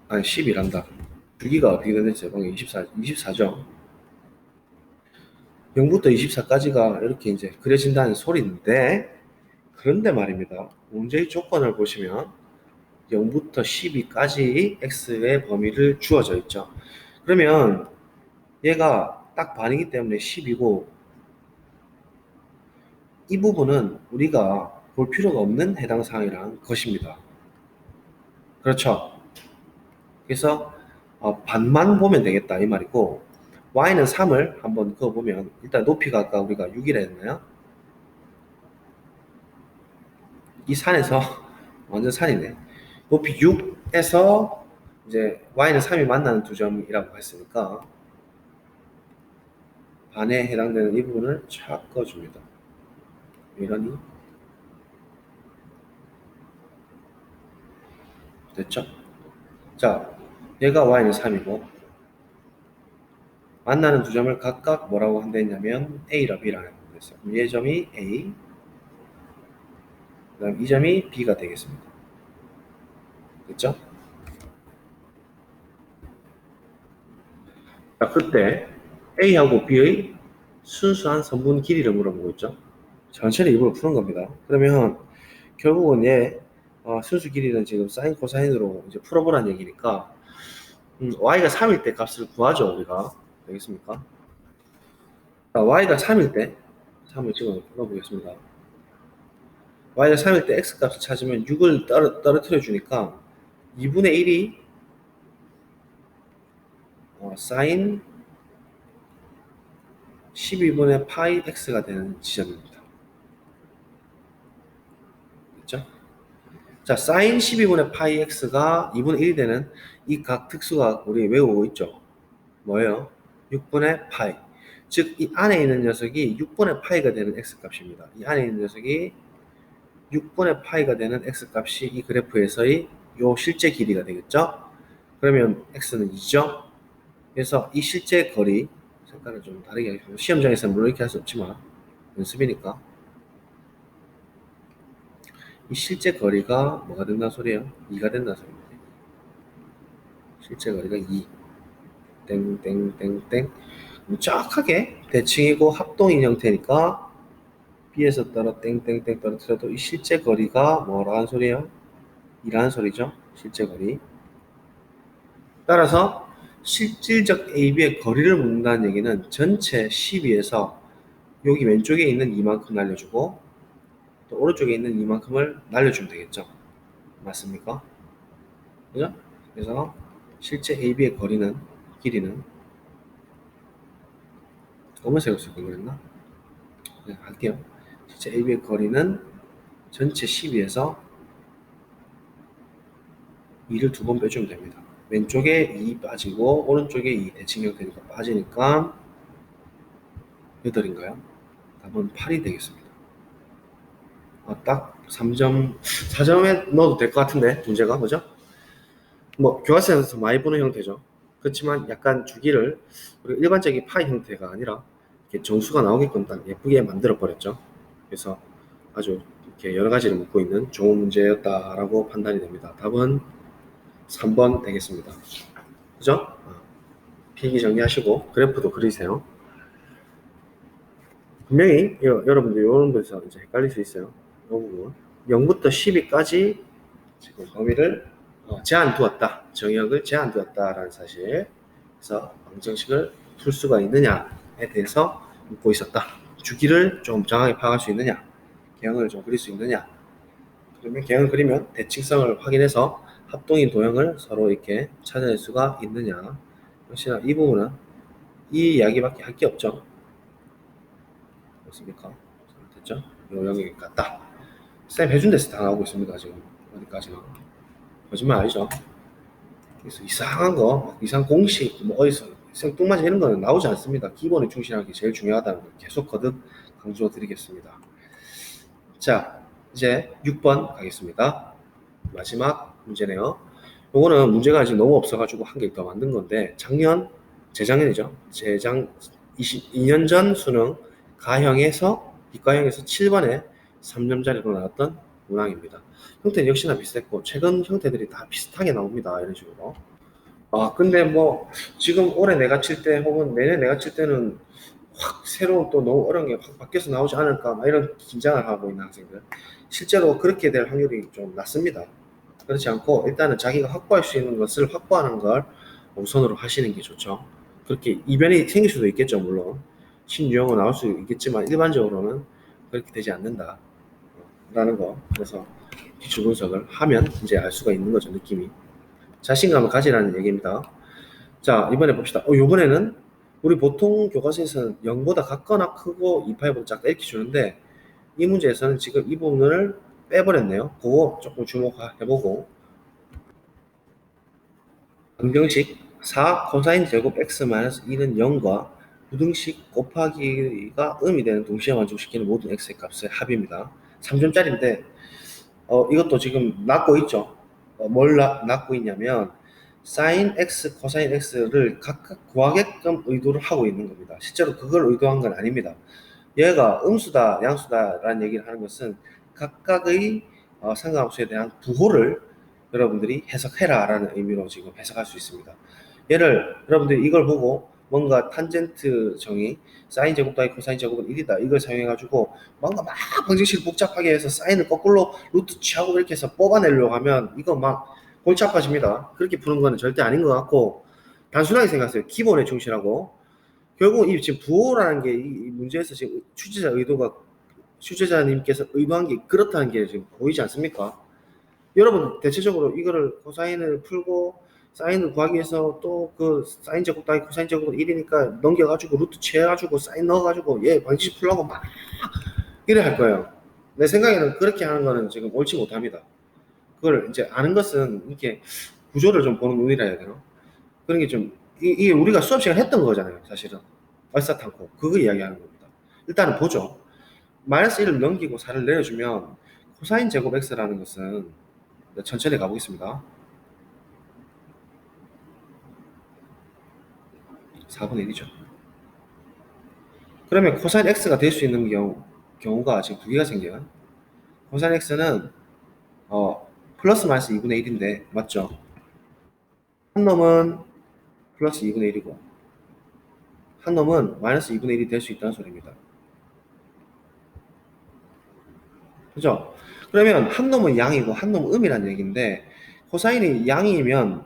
Speaker 1: 아니 10이란다. 주기가 어떻게 되는지 방금 24죠. 0부터 24까지가 이렇게 이제 그려진다는 소리인데, 그런데 말입니다. 문제의 조건을 보시면 0부터 12까지 x의 범위를 주어져 있죠. 그러면 얘가 딱 반이기 때문에 10이고, 이 부분은 우리가 볼 필요가 없는 해당 사항이란 것입니다. 그렇죠? 그래서 반만 보면 되겠다 이 말이고, y는 3을 한번 그어보면 일단 높이가 아까 우리가 6이라 했나요? 이 산에서 완전 산이네. 높이 6에서 이제 y는 3이 만나는 두 점이라고 했으니까 반에 해당되는 이 부분을 착 그어줍니다. 이러니 됐죠? 자, 얘가 y는 3이고 만나는 두 점을 각각 뭐라고 한다냐면 a랑 b라고 했어요. 그럼 얘 점이 a, 그 다음 이 점이 b가 되겠습니다. 됐죠? 자, 그때 a하고 b의 순수한 선분 길이를 물어보고 있죠. 전체를 입으로 푸는 겁니다. 그러면 결국은 얘 순수 길이는 지금 사인 코사인으로 이제 풀어보라는 얘기니까 y가 3일 때 값을 구하죠 우리가. 되겠습니까? 자, y가 3일 때 3을 지금 풀어보겠습니다. y가 3일 때 x 값을 찾으면 6을 떨어뜨려 주니까 2분의 1이 사인 12분의 파이 x가 되는 지점입니다. 됐죠? 자, 사인 12분의 파이 x가 2분의 1이 되는 이 각 특수가 우리 외우고 있죠. 뭐예요? 6분의 파이. 즉, 이 안에 있는 녀석이 6분의 파이가 되는 x값입니다. 이 안에 있는 녀석이 6분의 파이가 되는 x값이 이 그래프에서의 요 실제 길이가 되겠죠? 그러면 x는 2죠? 그래서 이 실제 거리, 색깔을 좀 다르게 하겠습니다. 시험장에서는 물론 이렇게 할 수 없지만 연습이니까 이 실제 거리가 뭐가 된다는 소리예요? 2가 된다는 소리입니다. 실제 거리가 2. 땡땡땡땡. 정확하게 대칭이고 합동인 형태니까 B에서 따라 땡땡땡 떨어뜨려도 이 실제 거리가 뭐라는 소리예요? 2라는 소리죠. 실제 거리. 따라서 실질적 AB의 거리를 묻는다는 얘기는 전체 12에서 여기 왼쪽에 있는 이만큼 날려주고 또 오른쪽에 있는 이만큼을 날려주면 되겠죠. 맞습니까? 그죠? 그래서 실제 AB의 거리는, 길이는 검은색으로 쓸 걸 그랬나? 네, 할게요. 실제 AB의 거리는 전체 12에서 2를 두 번 빼주면 됩니다. 왼쪽에 2 빠지고 오른쪽에 2 대칭 형태니까 빠지니까 8인가요? 답은 8이 되겠습니다. 딱 3점, 4점에 넣어도 될 것 같은데 문제가 뭐죠? 뭐 교과서에서 많이 보는 형태죠. 그렇지만 약간 주기를 우리가 일반적인 파이 형태가 아니라 이렇게 정수가 나오게끔 딱 예쁘게 만들어 버렸죠. 그래서 아주 이렇게 여러 가지를 묻고 있는 좋은 문제였다라고 판단이 됩니다. 답은 3번 되겠습니다. 그죠? 필기 정리하시고 그래프도 그리세요. 분명히 여러분들 이런 데서 이제 헷갈릴 수 있어요. 이 부분 0부터 12까지 지금 범위를 제한 두었다. 정역을 제한 두었다라는 사실. 그래서 방정식을 풀 수가 있느냐에 대해서 묻고 있었다. 주기를 좀 정확하게 파악할 수 있느냐, 개형을 좀 그릴 수 있느냐. 그러면 개형을 그리면 대칭성을 확인해서 합동인 도형을 서로 이렇게 찾아낼 수가 있느냐. 역시나 이 부분은 이 이야기밖에 할 게 없죠. 그렇습니까? 됐죠? 요 영역이 같다. 쌤 해준 데서 다 나오고 있습니다. 지금 어디까지나. 거짓말 아니죠? 그래서 이상한 거, 이상한 공식, 뭐 어디서 생뚱맞은 이런 거는 나오지 않습니다. 기본에 충실하는 게 제일 중요하다는 걸 계속 거듭 강조 드리겠습니다. 자, 이제 6번 가겠습니다. 마지막 문제네요. 요거는 문제가 아직 너무 없어가지고 한 개 더 만든 건데, 재작년이죠. 22년 전 수능 비과형에서 7번에 3점짜리로 나왔던 문항입니다. 형태는 역시나 비슷했고, 최근 형태들이 다 비슷하게 나옵니다. 이런 식으로. 근데 뭐, 지금 올해 내가 칠 때, 혹은 내년 내가 칠 때는 확 새로운 또 너무 어려운 게 확 바뀌어서 나오지 않을까, 막 이런 긴장을 하고 있는 학생들. 실제로 그렇게 될 확률이 좀 낮습니다. 그렇지 않고, 일단은 자기가 확보할 수 있는 것을 확보하는 걸 우선으로 하시는 게 좋죠. 그렇게 이변이 생길 수도 있겠죠, 물론. 신유형은 나올 수 있겠지만, 일반적으로는 그렇게 되지 않는다. 라는 거. 그래서 기출 분석을 하면 이제 알 수가 있는 거죠, 느낌이. 자신감을 가지라는 얘기입니다. 자, 이번에 봅시다. 이번에는 우리 보통 교과서에서는 0보다 같거나 크고 2파이보다 작다 이렇게 주는데, 이 문제에서는 지금 이 부분을 빼버렸네요. 그거 조금 주목해보고, 방정식 4 코사인 제곱 x-2는 0과 부등식 곱하기가 음이 되는 동시에 만족시키는 모든 x의 값의 합입니다. 3점짜리인데 이것도 지금 낳고 있죠. 뭘 낳고 있냐면 sin x, 코사인 x를 각각 구하게끔 의도를 하고 있는 겁니다. 실제로 그걸 의도한 건 아닙니다. 얘가 음수다, 양수다라는 얘기를 하는 것은 각각의 상관함수에 대한 부호를 여러분들이 해석해라라는 의미로 지금 해석할 수 있습니다. 여러분들이 이걸 보고 뭔가 탄젠트 정의 사인 제곱 더하기 코사인 제곱은 1이다 이걸 사용해가지고 뭔가 막 방정식을 복잡하게 해서 사인을 거꾸로 루트 취하고 이렇게 해서 뽑아내려고 하면 이거 막 골치 아파집니다. 그렇게 푸는 거는 절대 아닌 것 같고, 단순하게 생각하세요. 기본에 충실하고. 결국 이 지금 부호라는 게 이 문제에서 지금 취재자님께서 의도한 게 그렇다는 게 지금 보이지 않습니까? 여러분 대체적으로 이거를 코사인을 풀고 사인을 구하기 위해서 또 그 사인 제곱 더하기 코사인 제곱은 1이니까 넘겨가지고 루트 채해가지고 사인 넣어가지고 얘 방정식 풀라고 막 이래 할 거예요. 내 생각에는 그렇게 하는 거는 지금 옳지 못합니다. 그걸 이제 아는 것은 이렇게 구조를 좀 보는 눈이라 해야 되나? 그런 게 좀 이게 우리가 수업 시간 했던 거잖아요, 사실은. 얼싸탄고 그거 이야기하는 겁니다. 일단은 보죠. 마이너스 1을 넘기고 4를 내려주면 코사인 제곱 x라는 것은, 천천히 가보겠습니다. 4분의 1이죠. 그러면 코사인 x가 될 수 있는 경우가 지금 두 개가 생겨요. 코사인 x는 플러스 마이너스 2분의 1인데 맞죠? 한 놈은 플러스 2분의 1이고 한 놈은 마이너스 2분의 1이 될 수 있다는 소리입니다. 그죠? 그러면 한 놈은 양이고 한 놈은 음이라는 얘기인데, 코사인이 양이면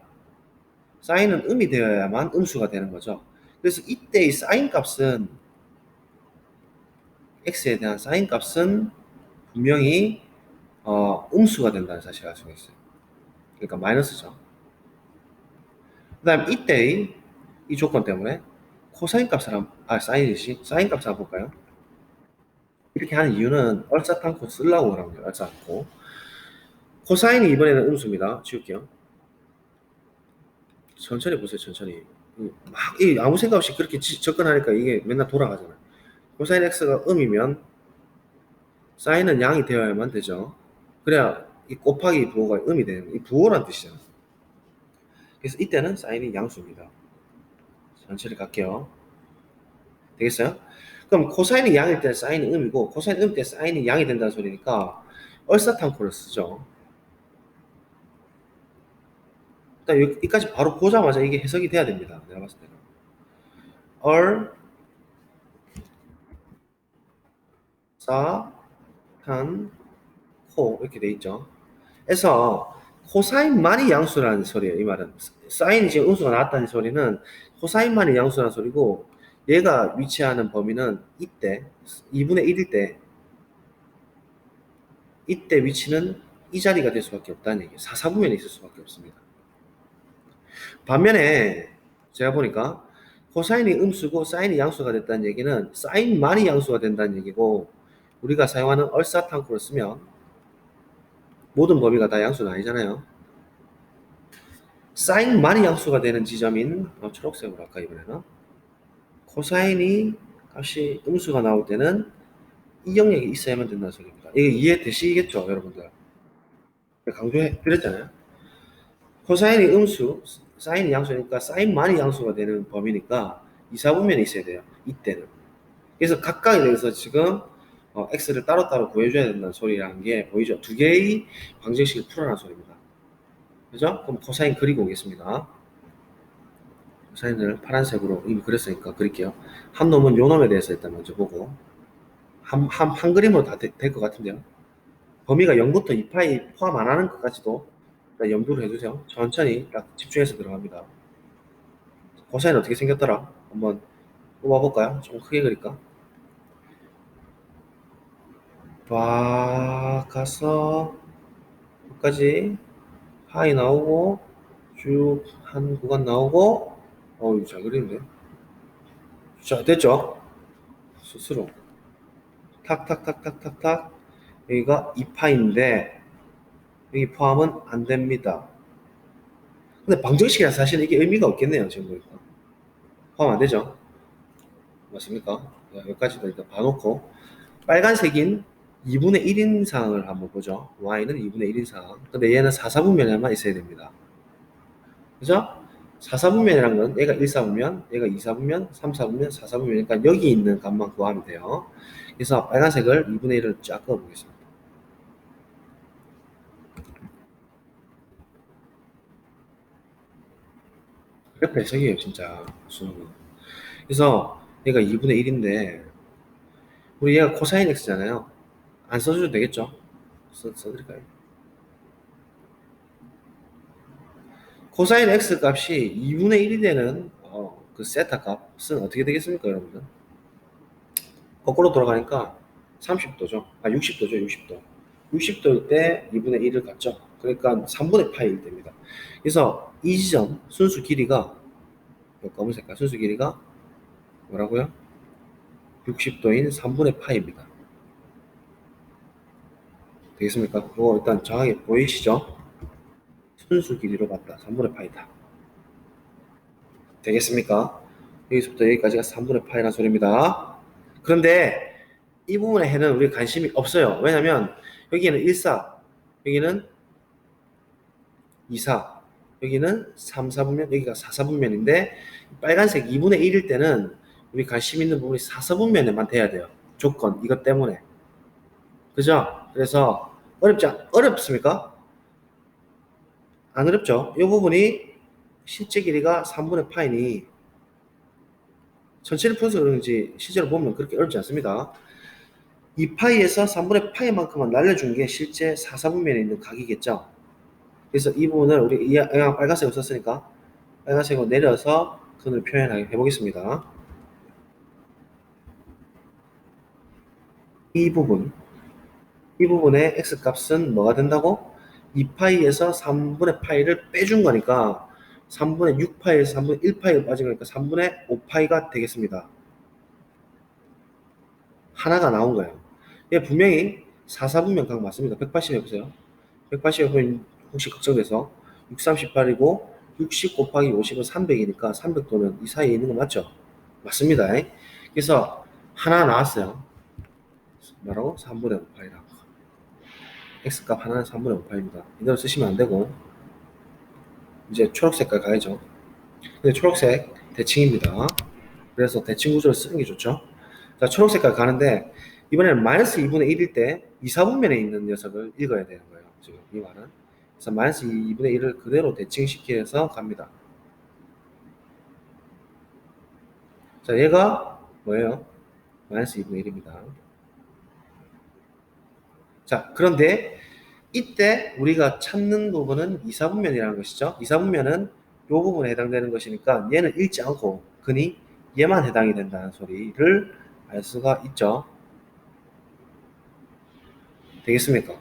Speaker 1: 사인은 음이 되어야만 음수가 되는 거죠. 그래서 이때의 사인 값은, x에 대한 사인 값은 분명히 음수가 된다는 사실을 알 수가 있어요. 그러니까 마이너스죠. 그 다음 이때의 이 조건 때문에 코사인 값을 사인이지, 사인 값을 한번 볼까요? 이렇게 하는 이유는 얼싸탄코 쓰려고 그러는 거예요. 얼싸탄코. 코사인이 이번에는 음수입니다. 지울게요. 천천히 보세요. 천천히. 막 아무 생각 없이 그렇게 접근하니까 이게 맨날 돌아가잖아요. 코사인 x가 음이면 사인은 양이 되어야만 되죠. 그래야 이 곱하기 부호가 음이 되는, 이 부호란 뜻이잖아요. 그래서 이때는 사인이 양수입니다. 천천히 갈게요. 되겠어요? 그럼 코사인이 양일 때 사인이 음이고 코사인 음 때 사인이 양이 된다는 소리니까 얼사탄코를 쓰죠. 일단 여기까지 바로 보자마자 이게 해석이 돼야 됩니다. 내가 봤을 때는. 얼사탄코 이렇게 돼 있죠. 그래서 코사인만이 양수라는 소리예요. 이 말은 사인이 지금 음수가 나왔다는 소리는 코사인만이 양수라는 소리고, 얘가 위치하는 범위는 이때 2분의 1일 때 이때 위치는 이 자리가 될 수밖에 없다는 얘기예요. 사사분면에 있을 수밖에 없습니다. 반면에 제가 보니까 코사인이 음수고 사인이 양수가 됐다는 얘기는 사인만이 양수가 된다는 얘기고, 우리가 사용하는 얼사탄코를 쓰면 모든 범위가 다 양수는 아니잖아요. 사인만이 양수가 되는 지점인 초록색으로 할까 이번에는 코사인이 값이 음수가 나올 때는 이 영역이 있어야만 된다는 소리입니다. 이게 이해되시겠죠 여러분들? 강조해 드렸잖아요. 코사인이 음수, 사인이 양수니까 사인만이 양수가 되는 범위니까 이사분면이 있어야 돼요. 이때는. 그래서 각각에 대해서 지금 x를 따로따로 구해줘야 된다는 소리라는 게 보이죠? 두 개의 방정식을 풀어라는 소리입니다. 그죠? 그럼 코사인 그리고 오겠습니다. 코사인을 파란색으로 이미 그렸으니까 그릴게요. 한 놈은 요 놈에 대해서 일단 먼저 보고 한 그림으로 다 될 것 같은데요. 범위가 0부터 2파이 포함 안 하는 것까지도 염두를 해주세요. 천천히 딱 집중해서 들어갑니다. 코사인 어떻게 생겼더라? 한번 뽑아볼까요? 좀 크게 그릴까? 와 가서 여기까지 파이 나오고 쭉 한 구간 나오고 어우 잘 그리는데. 자 됐죠? 스스로 탁탁탁탁탁탁 여기가 2파인데 여기 포함은 안 됩니다. 근데 방정식이라 사실 이게 의미가 없겠네요. 지금 보니까 포함 안 되죠? 맞습니까? 여기까지도 일단 봐놓고 빨간색인 2분의 1인 상을 한번 보죠. y는 2분의 1인 상. 근데 얘는 4사분면에만 있어야 됩니다. 그죠? 4사분면이란 건 얘가 1사분면, 얘가 2사분면, 3사분면, 4사분면이니까 여기 있는 값만 구하면 돼요. 그래서 빨간색을 2분의 1을 쫙 그어보겠습니다. 그래 배석이에요 진짜 수능은. 그래서 얘가 2분의 1인데 우리 얘가 코사인 x잖아요. 안 써줘도 되겠죠? 써드릴까요? 코사인 x 값이 2분의 1이 되는 그 세타 값은 어떻게 되겠습니까 여러분들? 거꾸로 돌아가니까 30도죠. 아 60도죠 60도. 60도일 때 2분의 1을 갖죠. 그러니까 3분의 파일 됩니다. 그래서 이 지점 순수 길이가 검은 색깔 순수 길이가 뭐라고요? 60도인 3분의 파입니다. 되겠습니까? 그거 일단 정확하게 보이시죠? 순수 길이로 봤다. 3분의 파이다. 되겠습니까? 여기서부터 여기까지가 3분의 파이라는 소리입니다. 그런데 이 부분에 해는 우리 관심이 없어요. 왜냐면 여기는 1사, 여기는 2사, 여기는 3, 4분면, 여기가 4, 4분면인데 빨간색 2분의 1일 때는 우리 관심 있는 부분이 4, 4분면에만 돼야 돼요. 조건, 이것 때문에. 그죠? 그래서 어렵습니까? 안 어렵죠? 이 부분이 실제 길이가 3분의 파이니 전체를 풀어서 그런지 실제로 보면 그렇게 어렵지 않습니다. 2파이에서 3분의 파이만큼만 날려준 게 실제 4, 4분면에 있는 각이겠죠. 그래서 이 부분을 우리 양양 빨간색으로 썼으니까 빨간색으로 내려서 근을 표현하게 해보겠습니다. 이 부분의 x값은 뭐가 된다고? 2파이에서 3분의 파이를 빼준 거니까 3분의 6파이에서 3분의 1파이가 빠진 거니까 3분의 5파이가 되겠습니다. 하나가 나온 거예요. 얘 분명히 4, 4분면 각 맞습니다. 180 해보세요. 180 해보면 혹시 걱정돼서 6, 38이고 60 곱하기 50은 300이니까 300도는 이 사이에 있는 거 맞죠? 맞습니다. 그래서 하나 나왔어요. 뭐라고? 3분의 5파이라고. x값 하나는 3분의 5파입니다. 이대로 쓰시면 안 되고 이제 초록색깔 가야죠. 근데 초록색 대칭입니다. 그래서 대칭 구조를 쓰는 게 좋죠. 자, 초록색깔 가는데 이번에는 마이너스 2분의 1일 때 2, 4분면에 있는 녀석을 읽어야 되는 거예요. 지금 이 말은. 그래서 마이너스 2분의 1을 그대로 대칭시켜서 갑니다. 자, 얘가 뭐예요? 마이너스 2분의 1입니다. 자, 그런데 이때 우리가 찾는 부분은 2, 4분면이라는 것이죠. 2, 4분면은 이 부분에 해당되는 것이니까 얘는 읽지 않고 그니 얘만 해당이 된다는 소리를 알 수가 있죠. 되겠습니까?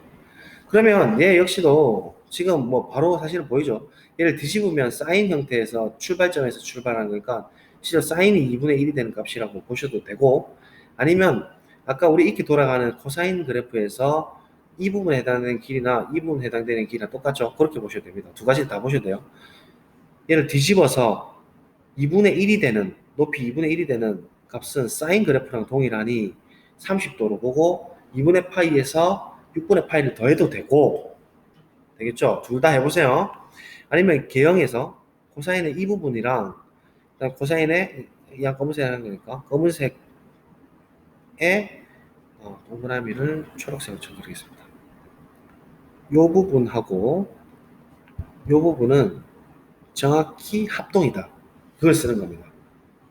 Speaker 1: 그러면 얘 역시도 지금 뭐 바로 사실은 보이죠. 얘를 뒤집으면 사인 형태에서 출발점에서 출발하는 거니까 실제 사인이 2분의 1이 되는 값이라고 보셔도 되고 아니면 아까 우리 이렇게 돌아가는 코사인 그래프에서 이 부분에 해당되는 길이나 이 부분에 해당되는 길이랑 똑같죠. 그렇게 보셔도 됩니다. 두 가지 다 보셔도 돼요. 얘를 뒤집어서 2분의 1이 되는, 높이 2분의 1이 되는 값은 사인 그래프랑 동일하니 30도로 보고 2분의 파이에서 6분의 파이를 더해도 되고, 되겠죠? 둘 다 해보세요. 아니면 개형에서 코사인의 이 부분이랑 그다음 코사인의 양 검은색 하는 거니까 검은색에 동그라미를 초록색으로 쳐드리겠습니다. 요 부분하고 요 부분은 정확히 합동이다. 그걸 쓰는 겁니다.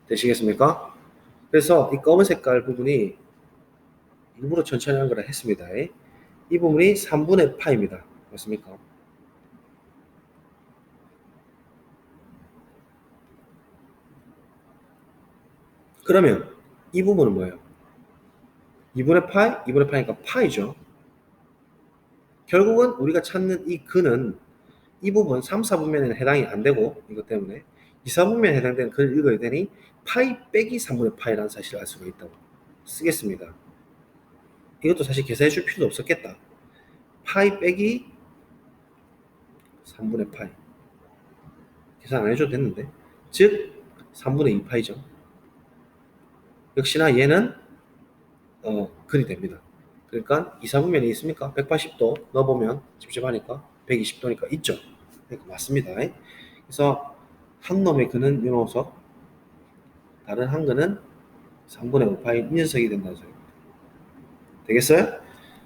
Speaker 1: 되시겠습니까? 그래서 이 검은 색깔 부분이 일부러 천천히 한 거라 했습니다. 이 부분이 3분의 파입니다. 맞습니까? 그러면 이 부분은 뭐예요? 2분의 파이? 2분의 파이니까 파이죠. 결국은 우리가 찾는 이 근은 이 부분 3, 4분면에는 해당이 안 되고 이것 때문에 2, 4분면에 해당되는 글을 읽어야 되니 파이 빼기 3분의 파이라는 사실을 알 수가 있다고 쓰겠습니다. 이것도 사실 계산해 줄 필요도 없었겠다. 파이 빼기 3분의 파이 계산 안 해줘도 됐는데 즉 3분의 2 파이죠. 역시나 얘는 근이 됩니다. 그러니까 2, 4분면이 있습니까? 180도 넣어보면 찝찝하니까 120도니까 있죠. 그러니까 맞습니다. 그래서 한 놈의 근은 이 녀석, 다른 한 근은 3분의 5파이 이 녀석이 된다는 소리입니다. 되겠어요?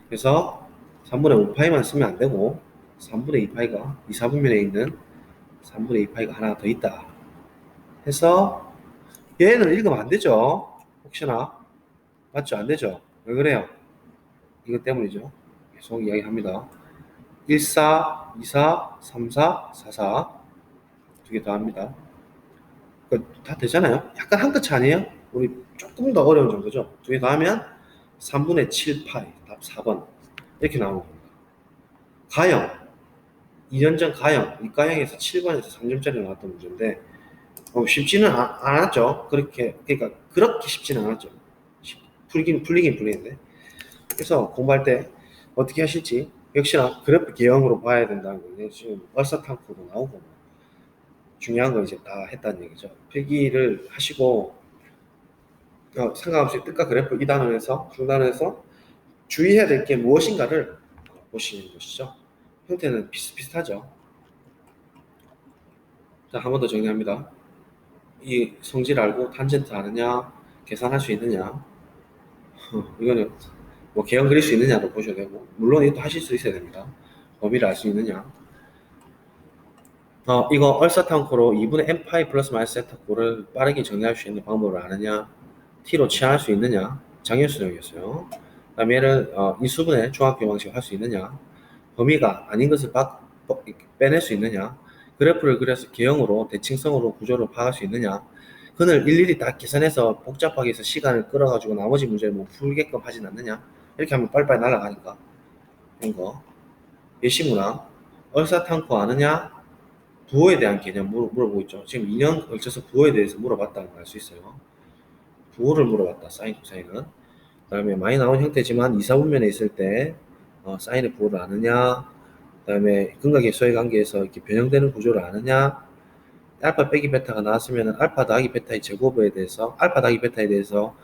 Speaker 1: 그래서 3분의 5파이만 쓰면 안 되고 3분의 2파이가 2, 4분면에 있는 3분의 2파이가 하나 더 있다 해서 얘는 읽으면 안 되죠. 혹시나 맞죠? 안 되죠? 왜 그래요? 이것 때문이죠. 계속 이야기합니다. 14, 24, 34, 44 두 개 더 합니다. 다 되잖아요. 약간 한 끗 차 아니에요? 우리 조금 더 어려운 정도죠. 두 개 더 하면 3분의 7파이 답 4번 이렇게 나오는 겁니다. 가형 2년 전 가형 이가형에서 7번에서 3점짜리 나왔던 문제인데 쉽지는 않았죠. 그러니까 그렇게 쉽지는 않았죠. 풀리긴 풀리는데 그래서 공부할 때 어떻게 하실지 역시나 그래프 개형으로 봐야 된다는 거예요. 지금 얼사탕코도 나오고 중요한 거 이제 다 했다는 얘기죠. 필기를 하시고 상관없이 뜻과 그래프 2단원에서 중단원에서 주의해야 될 게 무엇인가를 보시는 것이죠. 형태는 비슷비슷하죠. 자, 한 번 더 정리합니다. 이 성질 알고 탄젠트 아느냐, 계산할 수 있느냐, 이거는 뭐 개형 그릴 수 있느냐도 보셔야 되고, 물론 이것도 하실 수 있어야 됩니다. 범위를 알 수 있느냐. 이거 얼사탕코로 2분의 n파이 플러스 마이너스 세타코를 빠르게 정리할 수 있는 방법을 아느냐, t로 치환할 수 있느냐, 장애수정이었어요. 그 다음에 얘를 인수분해 종합규 방식을 할 수 있느냐, 범위가 아닌 것을 빼낼 수 있느냐, 그래프를 그려서 개형으로 대칭성으로 구조를 파악할 수 있느냐, 그걸 일일이 다 계산해서 복잡하게 해서 시간을 끌어가지고 나머지 문제를 뭐 풀게끔 하진 않느냐, 이렇게 하면 빨리빨리 날아가니까. 이런 거. 예시문항, 얼사탕코 아느냐, 부호에 대한 개념 물어보고 있죠. 지금 2년 걸쳐서 부호에 대해서 물어봤다는 걸 알 수 있어요. 부호를 물어봤다, 사인, 코사인은. 그 다음에 많이 나온 형태지만 2, 4분면에 있을 때 사인의 부호를 아느냐, 그 다음에 근각의 수의 관계에서 이렇게 변형되는 구조를 아느냐, 알파 빼기 베타가 나왔으면 알파 더하기 베타의 제곱에 대해서, 알파 더하기 베타에 대해서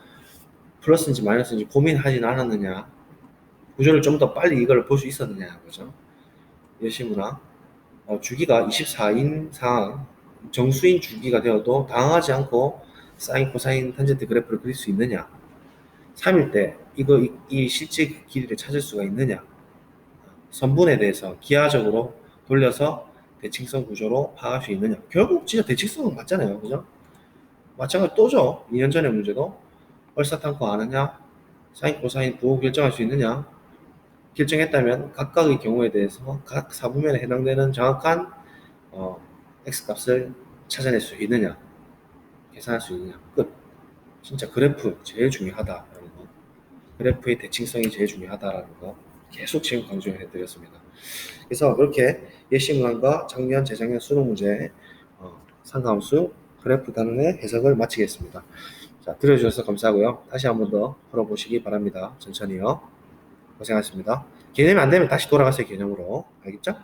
Speaker 1: 플러스인지 마이너스인지 고민하진 않았느냐, 구조를 좀 더 빨리 이걸 볼 수 있었느냐, 그죠? 예시문항. 주기가 24인 상황, 정수인 주기가 되어도 당황하지 않고 사인, 코사인, 탄젠트 그래프를 그릴 수 있느냐, 3일 때 이 실제 길이를 찾을 수가 있느냐, 선분에 대해서 기하적으로 돌려서 대칭성 구조로 파악할 수 있느냐. 결국 진짜 대칭성은 맞잖아요. 그죠? 마찬가지 또죠. 2년 전의 문제도 얼사탕코 아느냐, 사인, 코사인 부호 결정할 수 있느냐, 결정했다면 각각의 경우에 대해서 각 4분면에 해당되는 정확한 x값을 찾아낼 수 있느냐, 계산할 수 있느냐. 끝. 진짜 그래프 제일 중요하다라는 거, 그래프의 대칭성이 제일 중요하다라는 거 계속 지금 강조해 드렸습니다. 그래서 그렇게 예시문항과 작년, 재작년 수능 문제 상함수 그래프 단원의 해석을 마치겠습니다. 자, 들어주셔서 감사하고요. 다시 한 번 더 풀어보시기 바랍니다. 천천히요. 고생하셨습니다. 개념이 안 되면 다시 돌아가세요. 개념으로. 알겠죠?